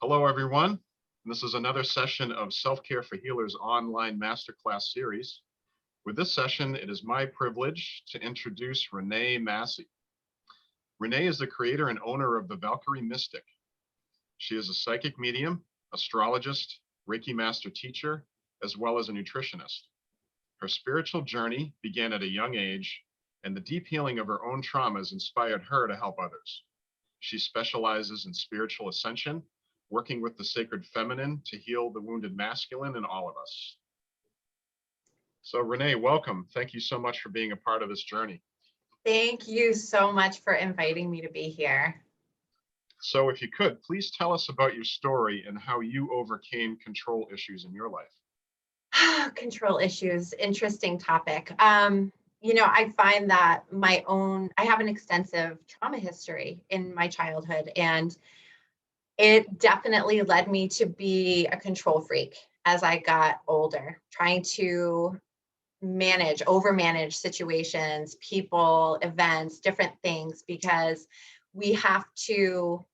Hello, everyone. This is another session of Self-Care for Healers online masterclass series. With this session, it is my privilege to introduce Renee Masse. Renee is the creator and owner of the Valkyrie Mystic. She is a psychic medium, astrologist, Reiki master teacher, as well as a nutritionist. Her spiritual journey began at a young age, and the deep healing of her own traumas inspired her to help others. She specializes in spiritual ascension, working with the sacred feminine to heal the wounded masculine in all of us. So Renee, welcome. Thank you so much for being a part of this journey. Thank you so much for inviting me to be here. So if you could, please tell us about your story and how you overcame control issues in your life. Control issues, interesting topic. I find that I have an extensive trauma history in my childhood, and it definitely led me to be a control freak as I got older, trying to overmanage situations, people, events, different things, because we have to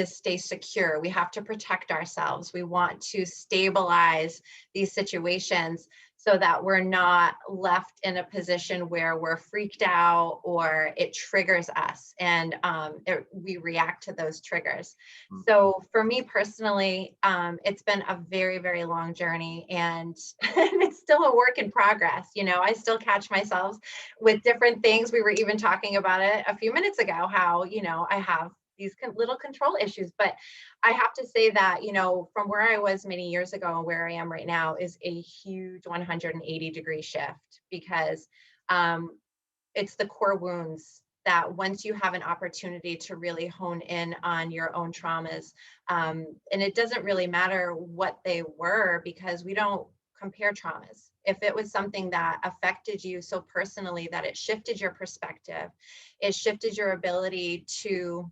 stay secure. We have to protect ourselves. We want to stabilize these situations so that we're not left in a position where we're freaked out or it triggers us, and we react to those triggers. So for me personally, it's been a very, very long journey, and it's still a work in progress. I still catch myself with different things. We were even talking about it a few minutes ago, how, I have these little control issues, but I have to say that, from where I was many years ago and where I am right now is a huge 180-degree shift, because it's the core wounds that once you have an opportunity to really hone in on your own traumas, and it doesn't really matter what they were, because we don't compare traumas. If it was something that affected you so personally that it shifted your perspective, it shifted your ability to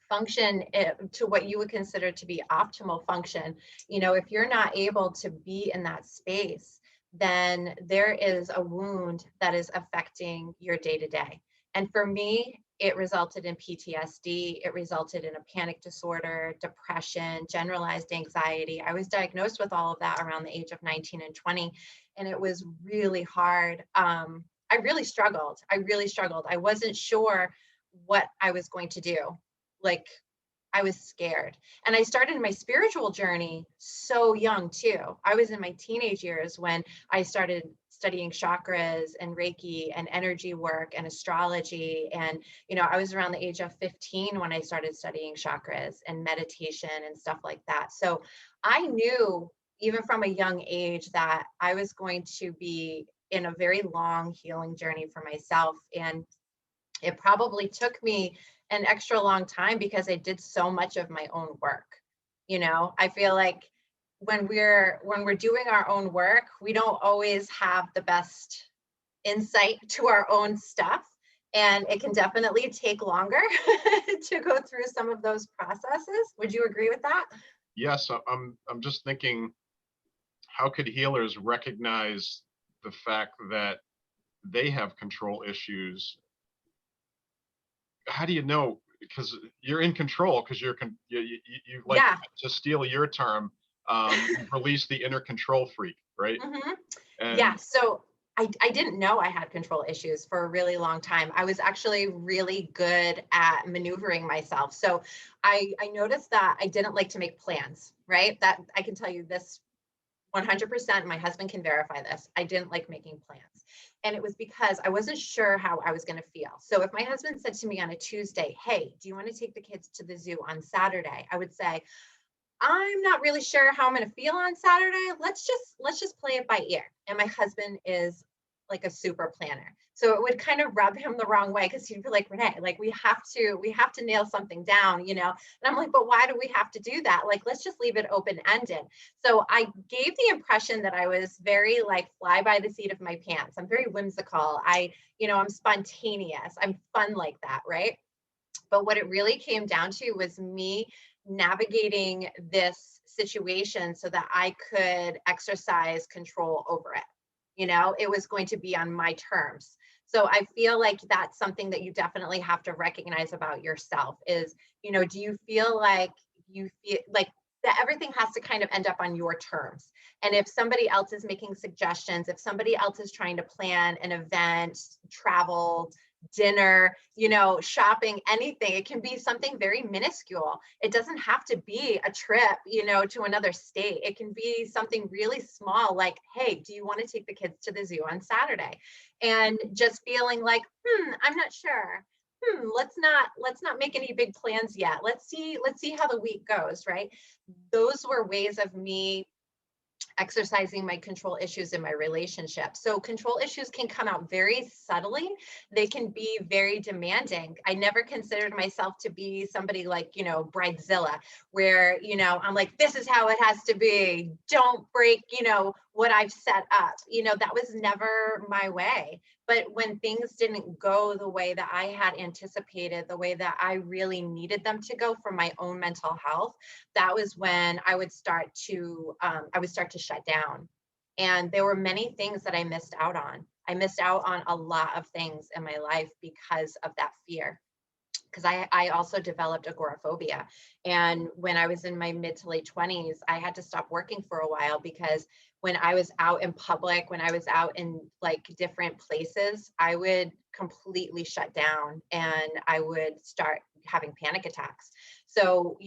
function to what you would consider to be optimal function. If you're not able to be in that space, then there is a wound that is affecting your day-to-day. And for me, it resulted in PTSD. It resulted in a panic disorder, depression, generalized anxiety. I was diagnosed with all of that around the age of 19 and 20, and it was really hard. I really struggled. I wasn't sure what I was going to do. I was scared. And I started my spiritual journey so young too. I was in my teenage years when I started studying chakras and Reiki and energy work and astrology. And, I was around the age of 15 when I started studying chakras and meditation and stuff like that. So I knew even from a young age that I was going to be in a very long healing journey for myself. And it probably took me an extra long time because I did so much of my own work. I feel like when we're doing our own work, we don't always have the best insight to our own stuff. And it can definitely take longer to go through some of those processes. Would you agree with that? Yes, I'm just thinking, how could healers recognize the fact that they have control issues? How do you know? Because you're in control, because you like, Yeah. to steal your term, release the inner control freak, right? Mm-hmm. Yeah. So I didn't know I had control issues for a really long time. I was actually really good at maneuvering myself. So I noticed that I didn't like to make plans, right? That I can tell you this 100%. My husband can verify this. I didn't like making plans. And it was because I wasn't sure how I was going to feel. So if my husband said to me on a Tuesday, hey, do you want to take the kids to the zoo on Saturday? I would say, I'm not really sure how I'm going to feel on Saturday. Let's just play it by ear. And my husband is like a super planner. So it would kind of rub him the wrong way, because he'd be like, Renee, like we have to nail something down, And I'm like, but why do we have to do that? Like, let's just leave it open-ended. So I gave the impression that I was very like fly by the seat of my pants. I'm very whimsical. I'm spontaneous. I'm fun like that, right? But what it really came down to was me navigating this situation so that I could exercise control over it. It was going to be on my terms. So I feel like that's something that you definitely have to recognize about yourself is, do you feel like you feel like that everything has to kind of end up on your terms. And if somebody else is making suggestions, if somebody else is trying to plan an event, travel, dinner, shopping, anything, it can be something very minuscule. It doesn't have to be a trip, to another state. It can be something really small, like, hey, do you want to take the kids to the zoo on Saturday? And just feeling like, I'm not sure. Let's not make any big plans yet. Let's see how the week goes, right? Those were ways of me exercising my control issues in my relationship. So control issues can come out very subtly. They can be very demanding. I never considered myself to be somebody like, bridezilla, where, I'm like, this is how it has to be. Don't break, what I've set up. That was never my way. But when things didn't go the way that I had anticipated, the way that I really needed them to go for my own mental health, that was when I would start to shut down. And there were many things that I missed out on. I missed out on a lot of things in my life because of that fear. Because I also developed agoraphobia. And when I was in my mid to late 20s, I had to stop working for a while because when I was out in public, when I was out in like different places, I would completely shut down and I would start having panic attacks. So,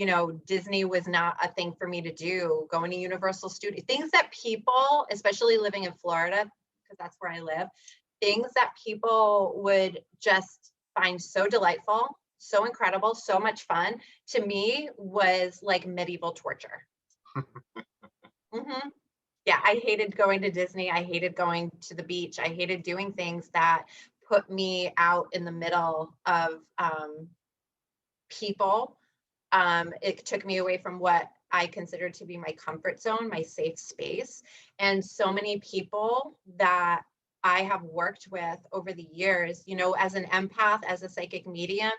Disney was not a thing for me to do. Going to Universal Studios, things that people, especially living in Florida, because that's where I live, things that people would just find so delightful, so incredible, so much fun, to me was like medieval torture. hmm Yeah, I hated going to Disney. I hated going to the beach. I hated doing things that put me out in the middle of people. It took me away from what I considered to be my comfort zone, my safe space. And so many people that I have worked with over the years, as an empath, as a psychic medium,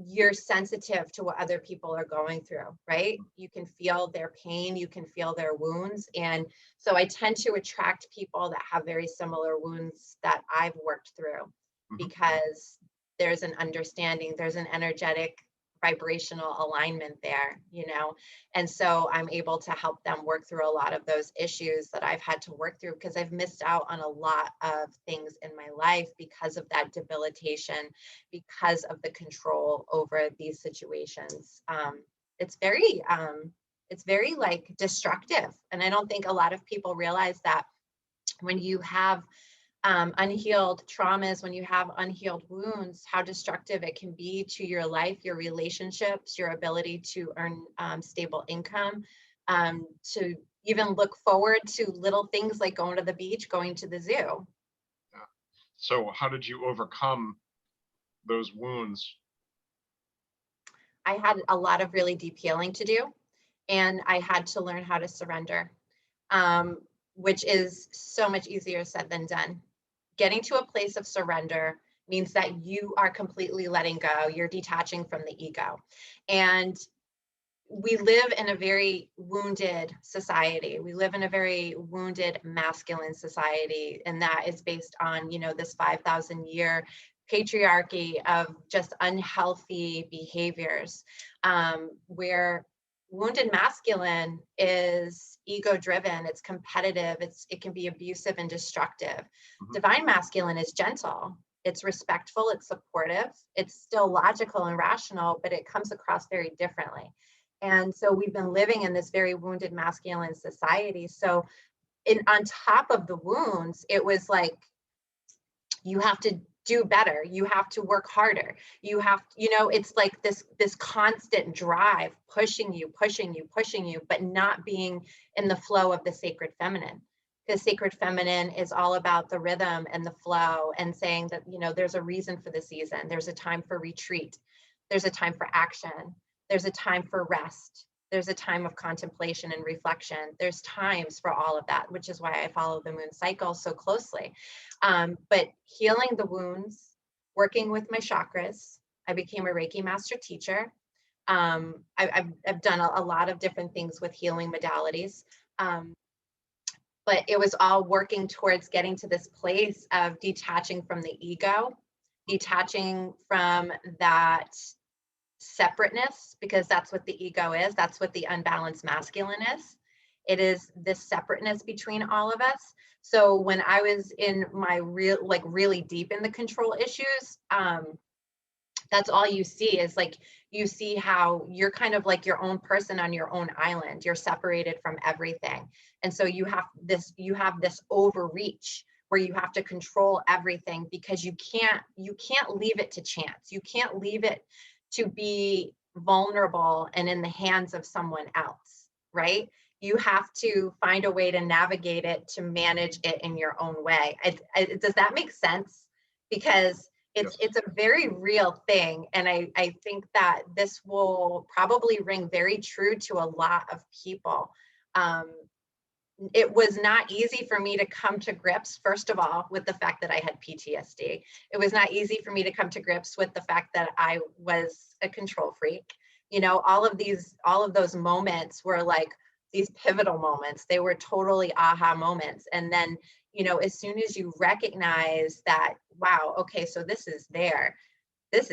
you're sensitive to what other people are going through, right? You can feel their pain, you can feel their wounds. And so I tend to attract people that have very similar wounds that I've worked through because there's an understanding, there's an energetic vibrational alignment there, and so I'm able to help them work through a lot of those issues that I've had to work through because I've missed out on a lot of things in my life because of that debilitation, because of the control over these situations. It's very like destructive, and I don't think a lot of people realize that when you have unhealed traumas, when you have unhealed wounds, how destructive it can be to your life, your relationships, your ability to earn stable income, to even look forward to little things like going to the beach, going to the zoo. Yeah. So how did you overcome those wounds? I had a lot of really deep healing to do, and I had to learn how to surrender, which is so much easier said than done. Getting to a place of surrender means that you are completely letting go. You're detaching from the ego. And we live in a very wounded society. We live in a very wounded masculine society. And that is based on, this 5,000-year patriarchy of just unhealthy behaviors, where wounded masculine is ego driven, it's competitive, it can be abusive and destructive. Divine masculine is gentle, it's respectful, it's supportive, it's still logical and rational, but it comes across very differently. And so we've been living in this very wounded masculine society. So on top of the wounds, it was like, you have to do better, you have to work harder, you have, it's like this constant drive pushing you, but not being in the flow of the sacred feminine. Because sacred feminine is all about the rhythm and the flow, and saying that, there's a reason for the season, there's a time for retreat, there's a time for action, there's a time for rest, there's a time of contemplation and reflection. There's times for all of that, which is why I follow the moon cycle so closely. But healing the wounds, working with my chakras, I became a Reiki master teacher. I've done a lot of different things with healing modalities. But it was all working towards getting to this place of detaching from the ego, detaching from that separateness, because that's what the ego is. That's what the unbalanced masculine is. It is this separateness between all of us. So when I was in my really deep in the control issues, that's all you see is like, you see how you're kind of like your own person on your own island. You're separated from everything. And so you have this overreach where you have to control everything, because you can't leave it to chance. You can't leave it to be vulnerable and in the hands of someone else, right? You have to find a way to navigate it, to manage it in your own way. Does that make sense? Because it's a very real thing. And I think that this will probably ring very true to a lot of people. It was not easy for me to come to grips, first of all, with the fact that I had PTSD. It was not easy for me to come to grips with the fact that I was a control freak. You know, all of those moments were like these pivotal moments. They were totally aha moments. And then, you know, as soon as you recognize that, wow, okay, so this is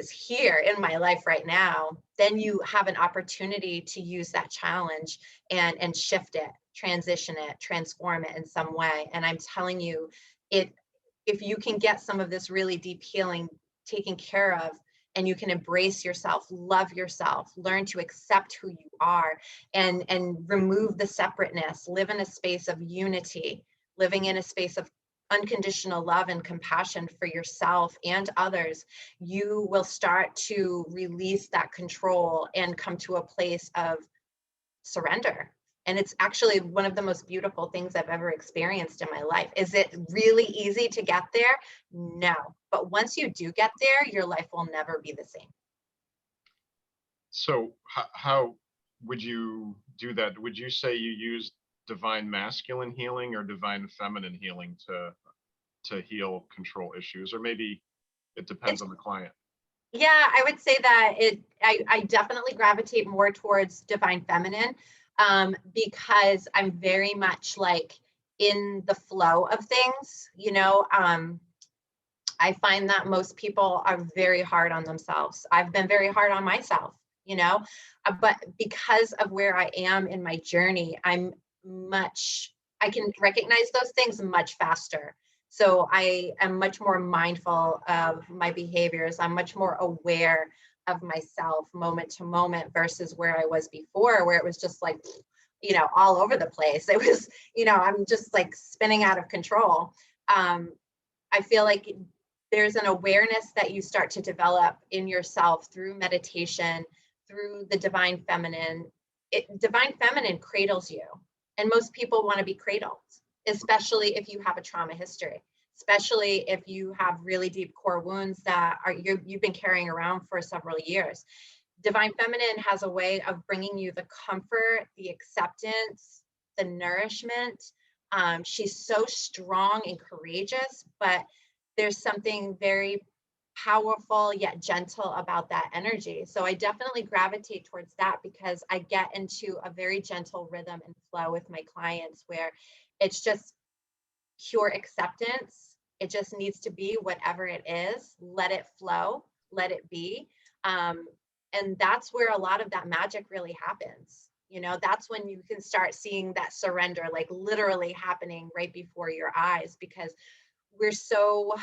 here in my life right now, then you have an opportunity to use that challenge and shift it, transition it, transform it in some way. And I'm telling you, if you can get some of this really deep healing taken care of, and you can embrace yourself, love yourself, learn to accept who you are, and remove the separateness, live in a space of unity, living in a space of unconditional love and compassion for yourself and others, you will start to release that control and come to a place of surrender. And it's actually one of the most beautiful things I've ever experienced in my life. Is it really easy to get there? No. But once you do get there, your life will never be the same. So how would you do that? Would you say you use divine masculine healing or divine feminine healing to heal control issues? Or maybe it depends on the client. Yeah, I would say that I definitely gravitate more towards divine feminine, because I'm very much like in the flow of things, you know. I find that most people are very hard on themselves. I've been very hard on myself, you know, but because of where I am in my journey, I can recognize those things much faster. So I am much more mindful of my behaviors. I'm much more aware of myself moment to moment versus where I was before, where it was just like, you know, all over the place. It was, you know, I'm just like spinning out of control. I feel like there's an awareness that you start to develop in yourself through meditation, through the divine feminine. Divine feminine cradles you. And most people want to be cradled, especially if you have a trauma history, especially if you have really deep core wounds that you've been carrying around for several years. Divine feminine has a way of bringing you the comfort, the acceptance, the nourishment. She's so strong and courageous, but there's something very powerful yet gentle about that energy. So I definitely gravitate towards that because I get into a very gentle rhythm and flow with my clients where it's just pure acceptance. It just needs to be whatever it is. Let it flow, let it be. And that's where a lot of that magic really happens. You know, that's when you can start seeing that surrender, like literally happening right before your eyes, because we're so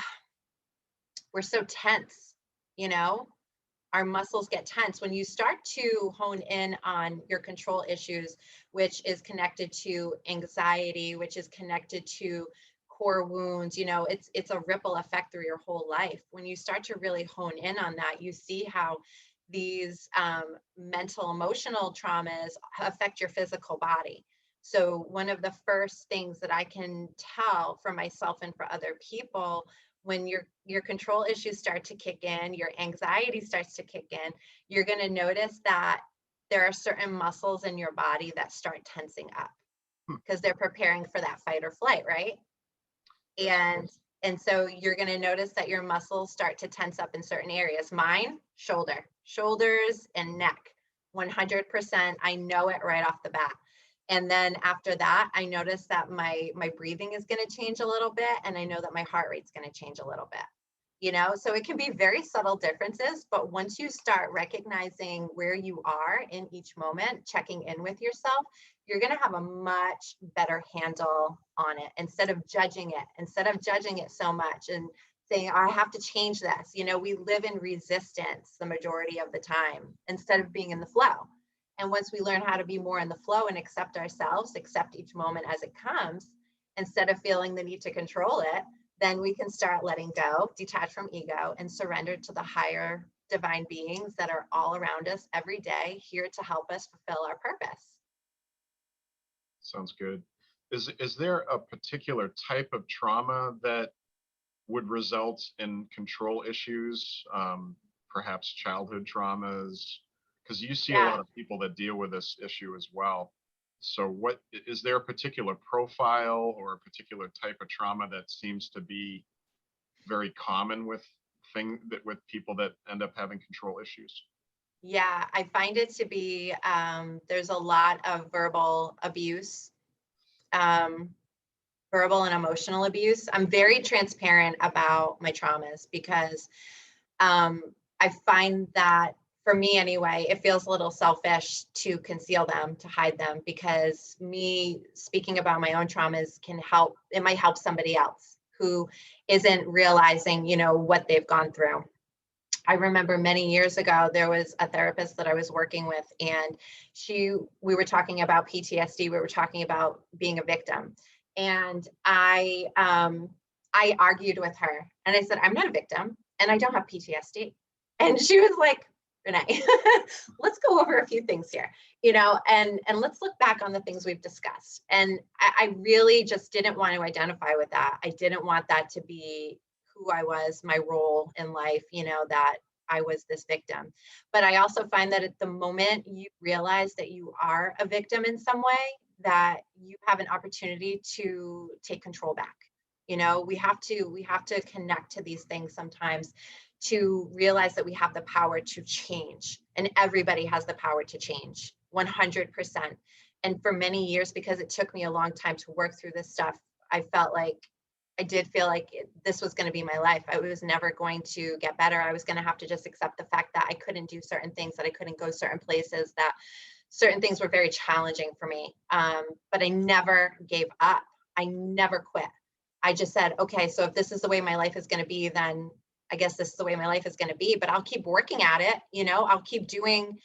tense, you know, our muscles get tense. When you start to hone in on your control issues, which is connected to anxiety, which is connected to core wounds, you know, it's a ripple effect through your whole life. When you start to really hone in on that, you see how these mental, emotional traumas affect your physical body. So one of the first things that I can tell for myself and for other people, when your control issues start to kick in, your anxiety starts to kick in, you're going to notice that there are certain muscles in your body that start tensing up because they're preparing for that fight or flight, right? And so you're going to notice that your muscles start to tense up in certain areas. Mine, shoulders and neck, 100%. I know it right off the bat. And then after that, I notice that my breathing is going to change a little bit. And I know that my heart rate's going to change a little bit. So it can be very subtle differences, but once you start recognizing where you are in each moment, checking in with yourself, you're going to have a much better handle on it instead of judging it so much and saying, I have to change this. We live in resistance the majority of the time instead of being in the flow. And once we learn how to be more in the flow and accept ourselves, accept each moment as it comes, instead of feeling the need to control it, then we can start letting go, detach from ego, and surrender to the higher divine beings that are all around us every day, here to help us fulfill our purpose. Sounds good. Is there a particular type of trauma that would result in control issues, perhaps childhood traumas? Because you see a lot of people that deal with this issue as well. So what is there a particular profile or a particular type of trauma that seems to be very common with people that end up having control issues? Yeah, I find it to be, there's a lot of verbal abuse, verbal and emotional abuse. I'm very transparent about my traumas because I find that, for me anyway, it feels a little selfish to conceal them, to hide them, because me speaking about my own traumas it might help somebody else who isn't realizing, what they've gone through. I remember many years ago, there was a therapist that I was working with, and we were talking about PTSD. We were talking about being a victim. And I argued with her and I said, I'm not a victim and I don't have PTSD. And she was like, Renee, let's go over a few things here, and let's look back on the things we've discussed. And I really just didn't want to identify with that. I didn't want that to be who I was, my role in life, that I was this victim. But I also find that at the moment you realize that you are a victim in some way, that you have an opportunity to take control back. We have to connect to these things sometimes to realize that we have the power to change, and everybody has the power to change 100%. And for many years, because it took me a long time to work through this stuff, I did feel like this was going to be my life. I was never going to get better. I was going to have to just accept the fact that I couldn't do certain things, that I couldn't go certain places, that certain things were very challenging for me. But I never gave up. I never quit. I just said, okay, so if this is the way my life is going to be, then I guess this is the way my life is going to be, but I'll keep working at it. I'll keep doing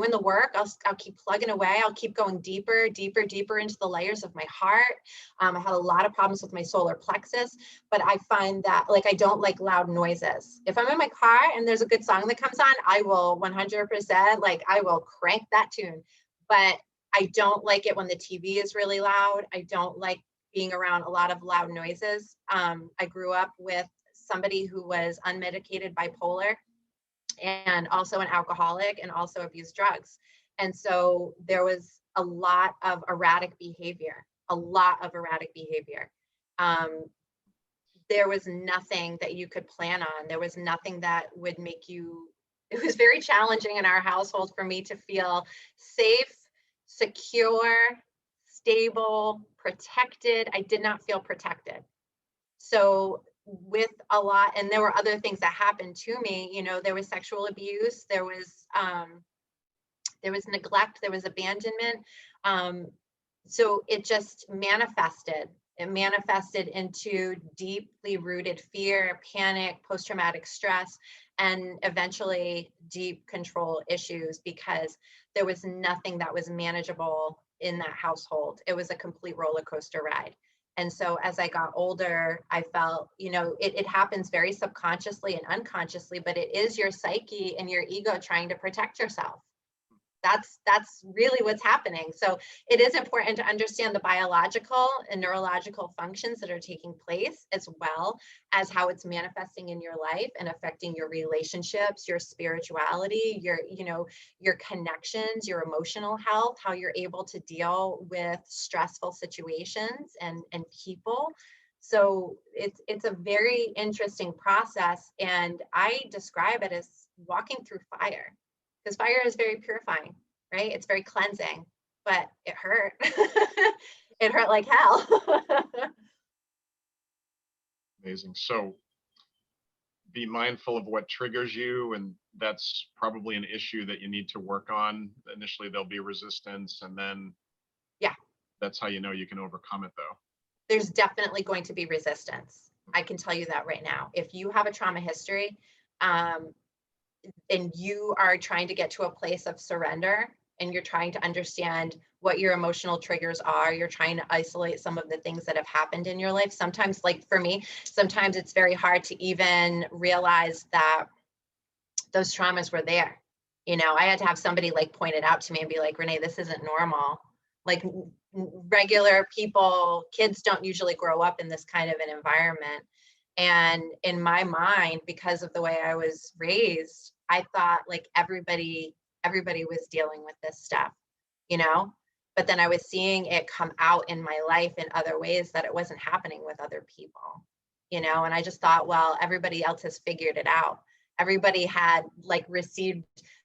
the work. I'll keep plugging away. I'll keep going deeper into the layers of my heart. I had a lot of problems with my solar plexus, but I find that I don't like loud noises. If I'm in my car and there's a good song that comes on, I will 100%, I will crank that tune, but I don't like it when the TV is really loud. I don't like being around a lot of loud noises. I grew up with somebody who was unmedicated bipolar and also an alcoholic and also abused drugs. And so there was a lot of erratic behavior. There was nothing that you could plan on. There was nothing that would make you, it was very challenging in our household for me to feel safe, secure, stable, protected. I did not feel protected. So with a lot, and there were other things that happened to me, there was sexual abuse, there was neglect, there was abandonment. So it just manifested. It manifested into deeply rooted fear, panic, post-traumatic stress, and eventually deep control issues, because there was nothing that was manageable in that household. It was a complete roller coaster ride. And so as I got older, I felt, it happens very subconsciously and unconsciously, but it is your psyche and your ego trying to protect yourself. That's really what's happening. So it is important to understand the biological and neurological functions that are taking place, as well as how it's manifesting in your life and affecting your relationships, your spirituality, your connections, your emotional health, how you're able to deal with stressful situations and people. So it's a very interesting process, and I describe it as walking through fire. Because fire is very purifying, right? It's very cleansing, but it hurt. It hurt like hell. Amazing. So be mindful of what triggers you, and that's probably an issue that you need to work on. Initially there'll be resistance, and then Yeah, that's how you know you can overcome it, though. there's definitely going to be resistance. I can tell you that right now. If you have a trauma history, um, and you are trying to get to a place of surrender, and you're trying to understand what your emotional triggers are, you're trying to isolate some of the things that have happened in your life. Sometimes, like for me, sometimes it's very hard to even realize that those traumas were there. I had to have somebody like point it out to me and be like, Renee, this isn't normal. Like regular people, kids don't usually grow up in this kind of an environment. And in my mind, because of the way I was raised, I thought like everybody was dealing with this stuff, you know? But then I was seeing it come out in my life in other ways that it wasn't happening with other people, and I just thought, well, everybody else has figured it out. Everybody had like received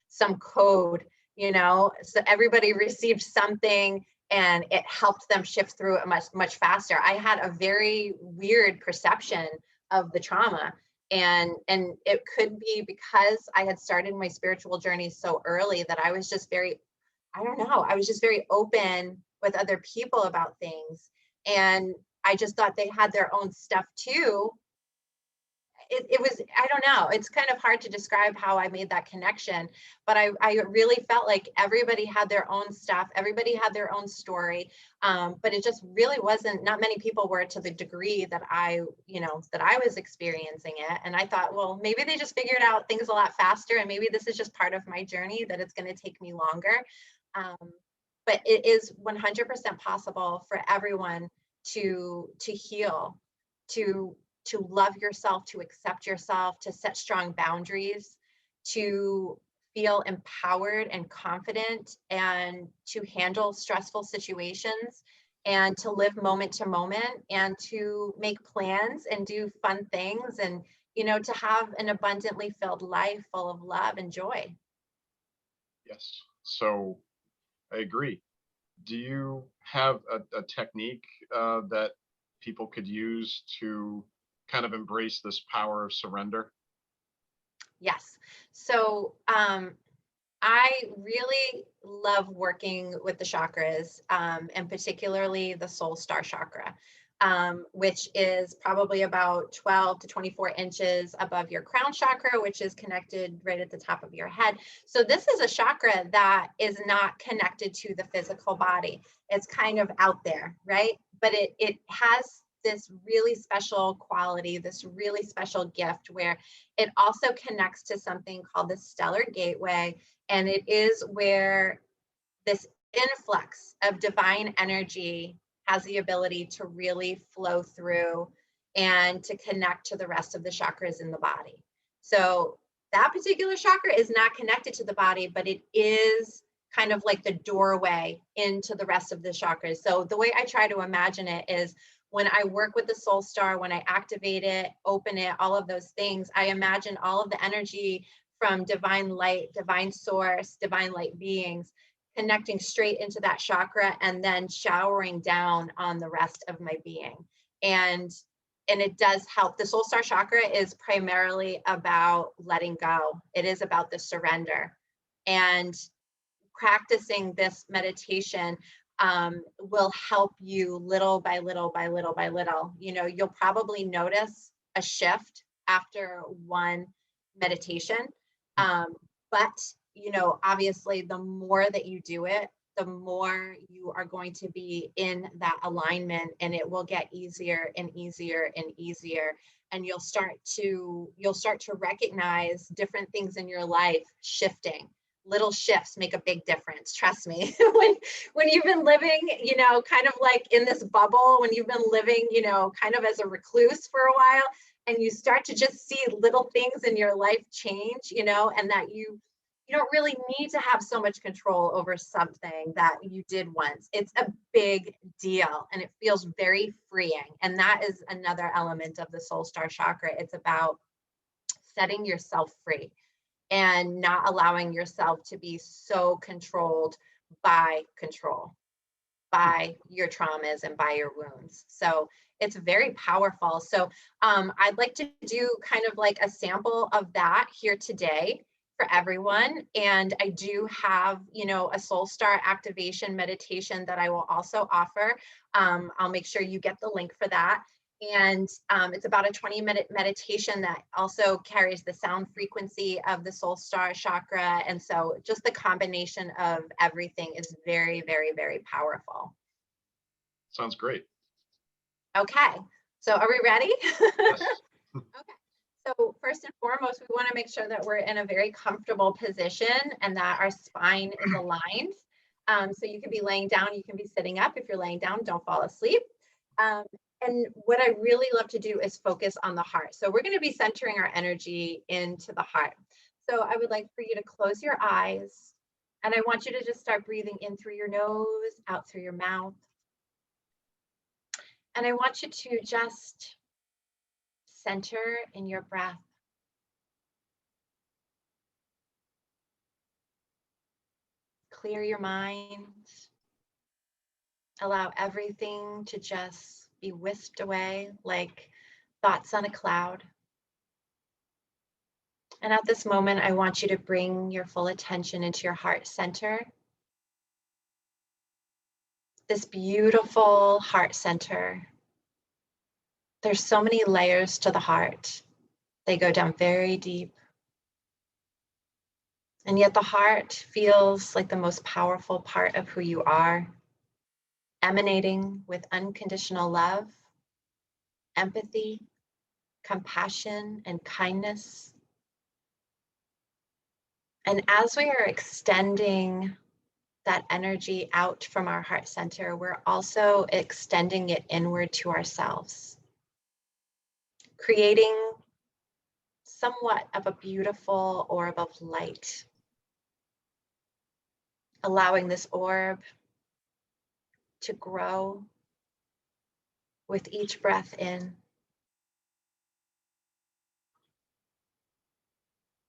some code, so everybody received something and it helped them shift through it much, much faster. I had a very weird perception of the trauma. And it could be because I had started my spiritual journey so early that I was just very, I don't know, I was just very open with other people about things. And I just thought they had their own stuff too. It was, I don't know, it's kind of hard to describe how I made that connection, but I really felt like everybody had their own stuff, everybody had their own story, but it just really wasn't, not many people were to the degree that that I was experiencing it. And I thought, well, maybe they just figured out things a lot faster, and maybe this is just part of my journey, that it's going to take me longer. But it is 100% possible for everyone to heal, to love yourself, to accept yourself, to set strong boundaries, to feel empowered and confident, and to handle stressful situations, and to live moment to moment, and to make plans and do fun things, and to have an abundantly filled life full of love and joy. Yes. So I agree. Do you have a technique that people could use to kind of embrace this power of surrender? Yes. So I really love working with the chakras, and particularly the soul star chakra, which is probably about 12 to 24 inches above your crown chakra, which is connected right at the top of your head. So this is a chakra that is not connected to the physical body. It's kind of out there, right? But it has this really special quality, this really special gift, where it also connects to something called the stellar gateway. And it is where this influx of divine energy has the ability to really flow through and to connect to the rest of the chakras in the body. So that particular chakra is not connected to the body, but it is kind of like the doorway into the rest of the chakras. So the way I try to imagine it is, when I work with the soul star, when I activate it, open it, all of those things, I imagine all of the energy from divine light, divine source, divine light beings connecting straight into that chakra, and then showering down on the rest of my being. And it does help. The soul star chakra is primarily about letting go. It is about the surrender. And practicing this meditation will help you little by little by little by little. You'll probably notice a shift after one meditation. But, obviously, the more that you do it, the more you are going to be in that alignment, and it will get easier and easier and easier. And you'll start to recognize different things in your life shifting. Little shifts make a big difference. Trust me. when you've been living, kind of like in this bubble, when you've been living, kind of as a recluse for a while, and you start to just see little things in your life change, and that you don't really need to have so much control over something that you did once. It's a big deal, and it feels very freeing. And that is another element of the soul star chakra. It's about setting yourself free and not allowing yourself to be so controlled by control. by your traumas and by your wounds. So it's very powerful. So I'd like to do kind of like a sample of that here today for everyone. And I do have, a soul star activation meditation that I will also offer. I'll make sure you get the link for that. And it's about a 20-minute meditation that also carries the sound frequency of the soul star chakra. And so just the combination of everything is very, very, very powerful. Sounds great. Okay, so are we ready? Yes. Okay, so first and foremost, we want to make sure that we're in a very comfortable position and that our spine is aligned. So you can be laying down, you can be sitting up. If you're laying down, don't fall asleep. And what I really love to do is focus on the heart. So we're going to be centering our energy into the heart. So I would like for you to close your eyes, and I want you to just start breathing in through your nose, out through your mouth. And I want you to just center in your breath. Clear your mind. Allow everything to just be whisked away like thoughts on a cloud. And at this moment, I want you to bring your full attention into your heart center. This beautiful heart center. There's so many layers to the heart. They go down very deep. And yet the heart feels like the most powerful part of who you are, emanating with unconditional love, empathy, compassion, and kindness. And as we are extending that energy out from our heart center, we're also extending it inward to ourselves, creating somewhat of a beautiful orb of light, allowing this orb to grow with each breath in,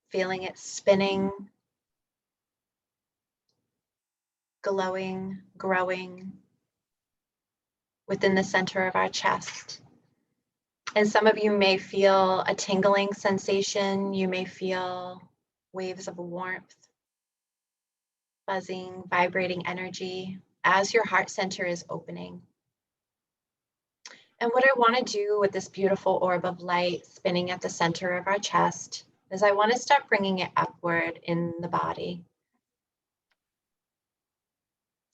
feeling it spinning, glowing, growing within the center of our chest. And some of you may feel a tingling sensation. You may feel waves of warmth, buzzing, vibrating energy as your heart center is opening. And what I want to do with this beautiful orb of light spinning at the center of our chest is I want to start bringing it upward in the body.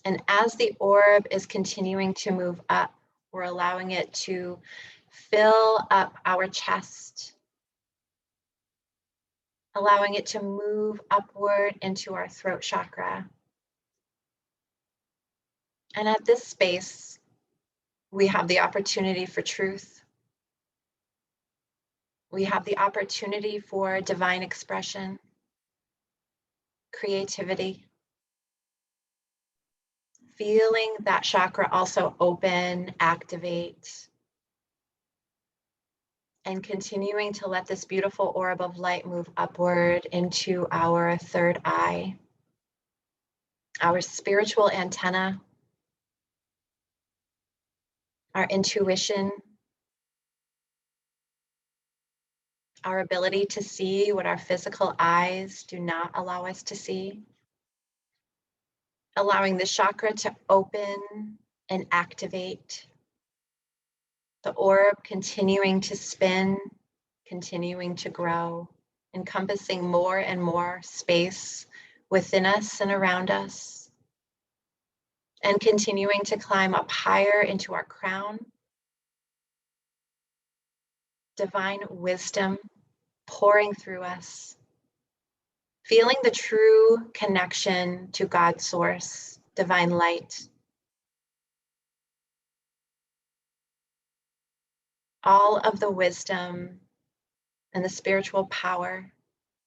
And as the orb is continuing to move up, we're allowing it to fill up our chest, allowing it to move upward into our throat chakra. And at this space, we have the opportunity for truth. We have the opportunity for divine expression, creativity, feeling that chakra also open, activate, and continuing to let this beautiful orb of light move upward into our third eye, our spiritual antenna, our intuition, our ability to see what our physical eyes do not allow us to see, allowing the chakra to open and activate, the orb continuing to spin, continuing to grow, encompassing more and more space within us and around us, and continuing to climb up higher into our crown. Divine wisdom pouring through us, feeling the true connection to God's source, divine light. All of the wisdom and the spiritual power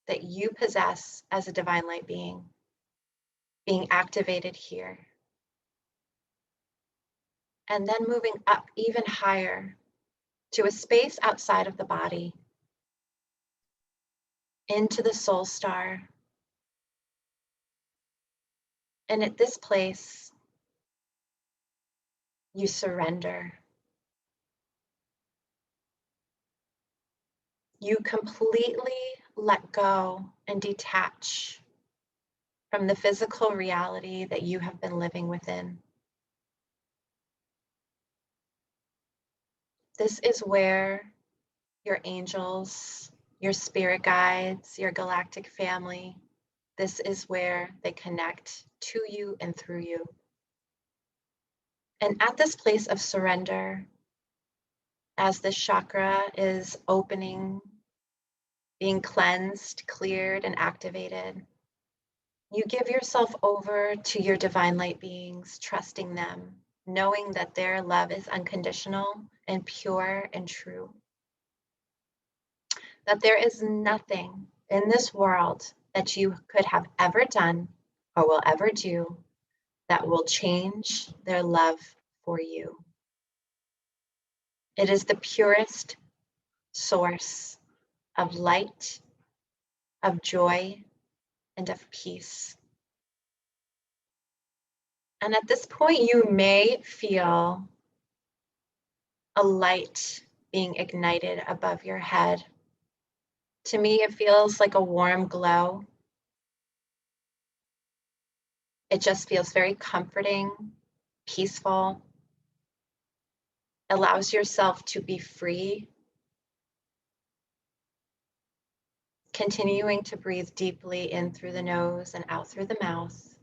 that you possess as a divine light being activated here. And then moving up even higher to a space outside of the body, into the soul star. And at this place, You surrender. You completely let go and detach from the physical reality that you have been living within. This is where your angels, your spirit guides, your galactic family, this is where they connect to you and through you. And at this place of surrender, as this chakra is opening, being cleansed, cleared, and activated, you give yourself over to your divine light beings, trusting them, knowing that their love is unconditional and pure and true. That there is nothing in this world that you could have ever done or will ever do that will change their love for you. It is the purest source of light, of joy, and of peace. And at this point, you may feel a light being ignited above your head. To me, it feels like a warm glow. It just feels very comforting, peaceful, allows yourself to be free. Continuing to breathe deeply in through the nose and out through the mouth.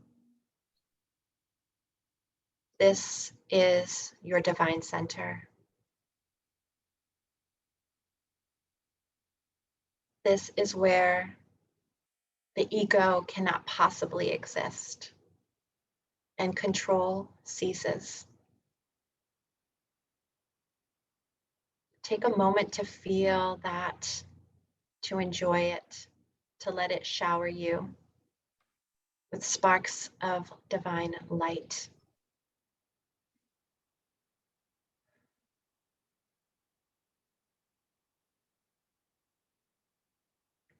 This is your divine center. This is where the ego cannot possibly exist and control ceases. Take a moment to feel that, to enjoy it, to let it shower you with sparks of divine light.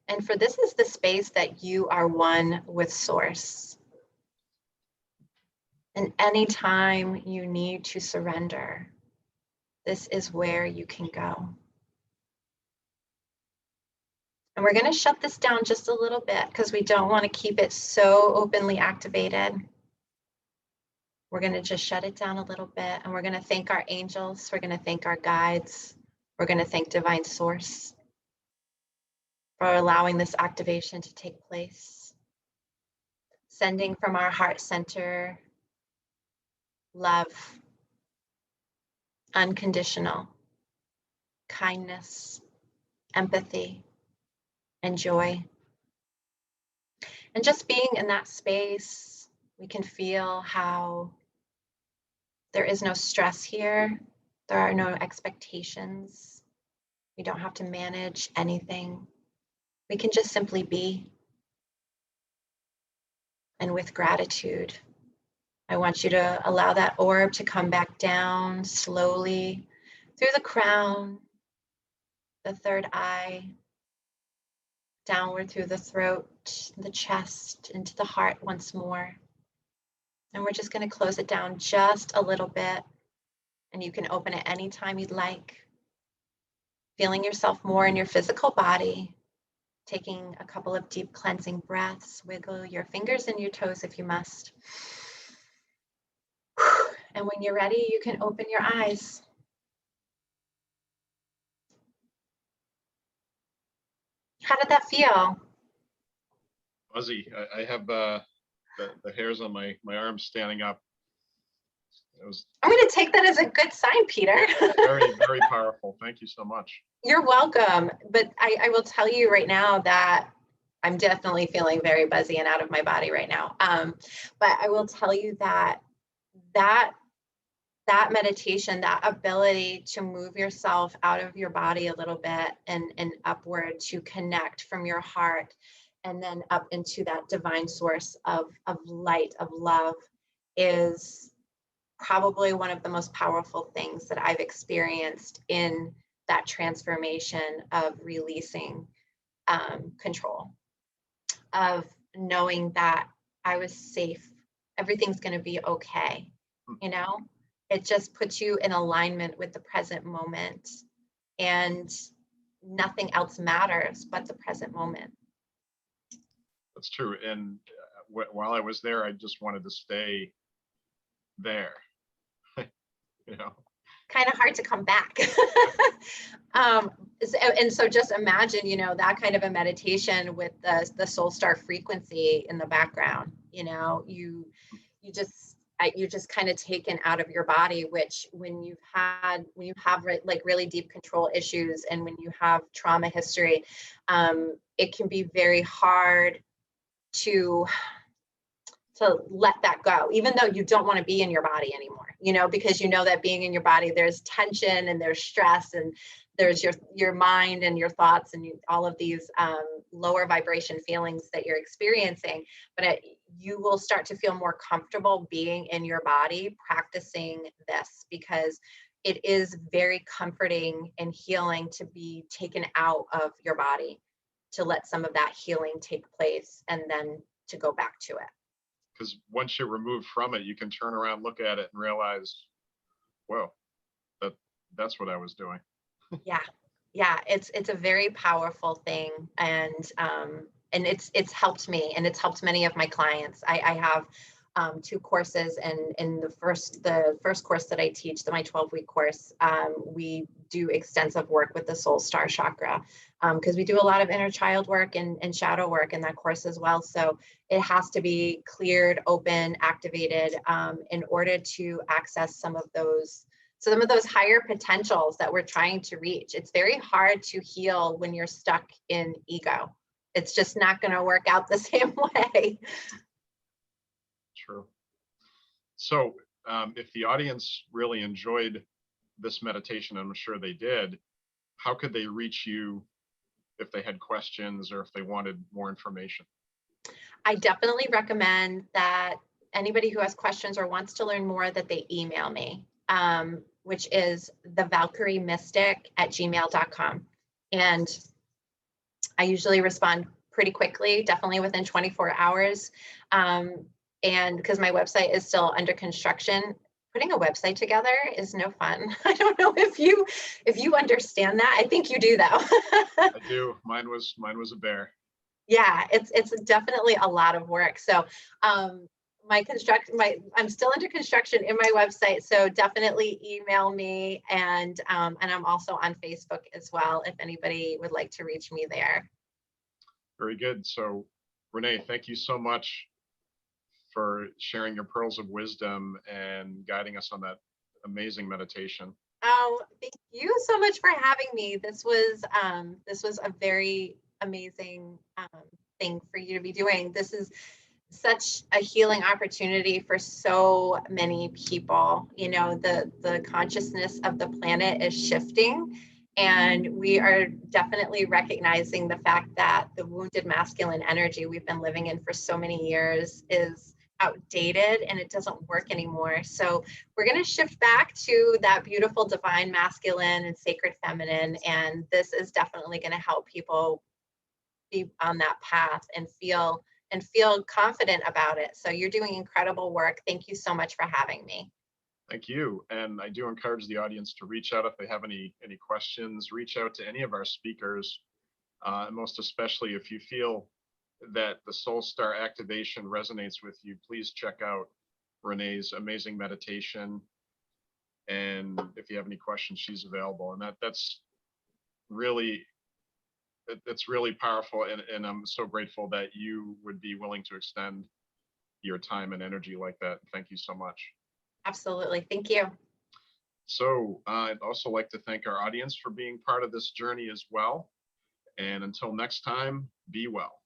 And for this is the space that you are one with Source. And anytime you need to surrender, this is where you can go. And we're going to shut this down just a little bit because we don't want to keep it so openly activated. We're going to just shut it down a little bit, and we're going to thank our angels. We're going to thank our guides. We're going to thank Divine Source for allowing this activation to take place. Sending from our heart center love, unconditional, kindness, empathy, and joy. And just being in that space, we can feel how there is no stress here. There are no expectations. We don't have to manage anything. We can just simply be. And with gratitude, I want you to allow that orb to come back down slowly through the crown, the third eye, downward through the throat, the chest, into the heart once more. And we're just going to close it down just a little bit. And you can open it anytime you'd like. Feeling yourself more in your physical body. Taking a couple of deep cleansing breaths. Wiggle your fingers and your toes if you must. And when you're ready, you can open your eyes. How did that feel? Fuzzy. I have the hairs on my arms standing up. It was I'm going to take that as a good sign, Peter. very, very powerful. Thank you so much. You're welcome. But I will tell you right now that I'm definitely feeling very buzzy and out of my body right now. But I will tell you that meditation, that ability to move yourself out of your body a little bit and upward to connect from your heart and then up into that divine source of light, of love, is probably one of the most powerful things that I've experienced in that transformation of releasing control, of knowing that I was safe. Everything's going to be okay, you know? It just puts you in alignment with the present moment, and nothing else matters but the present moment. That's true. And while I was there, I just wanted to stay there, you know. Kind of hard to come back. And so just imagine, you know, that kind of a meditation with the soul star frequency in the background. You know, you you're just kind of taken out of your body, which when you have like really deep control issues, and when you have trauma history, it can be very hard to let that go, even though you don't want to be in your body anymore, you know, because you know that being in your body, there's tension and there's stress, and there's your mind and your thoughts, and all of these lower vibration feelings that you're experiencing. But you will start to feel more comfortable being in your body, practicing this, because it is very comforting and healing to be taken out of your body, to let some of that healing take place, and then to go back to it. Because once you're removed from it, you can turn around, look at it, and realize, whoa, that's what I was doing. Yeah, it's a very powerful thing, and it's helped me, and it's helped many of my clients. I have 2 courses, and in the first course that I teach, my 12-week course, we do extensive work with the soul star chakra, because we do a lot of inner child work and shadow work in that course as well. So it has to be cleared, open, activated, in order to access some of those higher potentials that we're trying to reach. It's very hard to heal when you're stuck in ego. It's just not going to work out the same way. True. So if the audience really enjoyed this meditation, I'm sure they did, how could they reach you if they had questions or if they wanted more information? I definitely recommend that anybody who has questions or wants to learn more, that they email me, which is thevalkyriemystic@gmail.com. And I usually respond pretty quickly, definitely within 24 hours. And because my website is still under construction, putting a website together is no fun. I don't know if you understand that. I think you do, though. I do. Mine was a bear. Yeah, it's definitely a lot of work. So I'm still under construction in my website. So definitely email me, and I'm also on Facebook as well, if anybody would like to reach me there. Very good. So Renee, thank you so much for sharing your pearls of wisdom and guiding us on that amazing meditation. Oh, thank you so much for having me. This was a very amazing thing for you to be doing. This is such a healing opportunity for so many people. You know, the consciousness of the planet is shifting, and we are definitely recognizing the fact that the wounded masculine energy we've been living in for so many years is outdated, and it doesn't work anymore. So we're going to shift back to that beautiful divine masculine and sacred feminine, and this is definitely going to help people be on that path and feel confident about it. So you're doing incredible work. Thank you so much for having me. Thank you. And I do encourage the audience to reach out if they have any questions. Reach out to any of our speakers, most especially if you feel that the soul star activation resonates with you. Please check out Renee's amazing meditation. And if you have any questions, she's available. And that's really powerful. And I'm so grateful that you would be willing to extend your time and energy like that. Thank you so much. Absolutely. Thank you. So I'd also like to thank our audience for being part of this journey as well. And until next time, be well.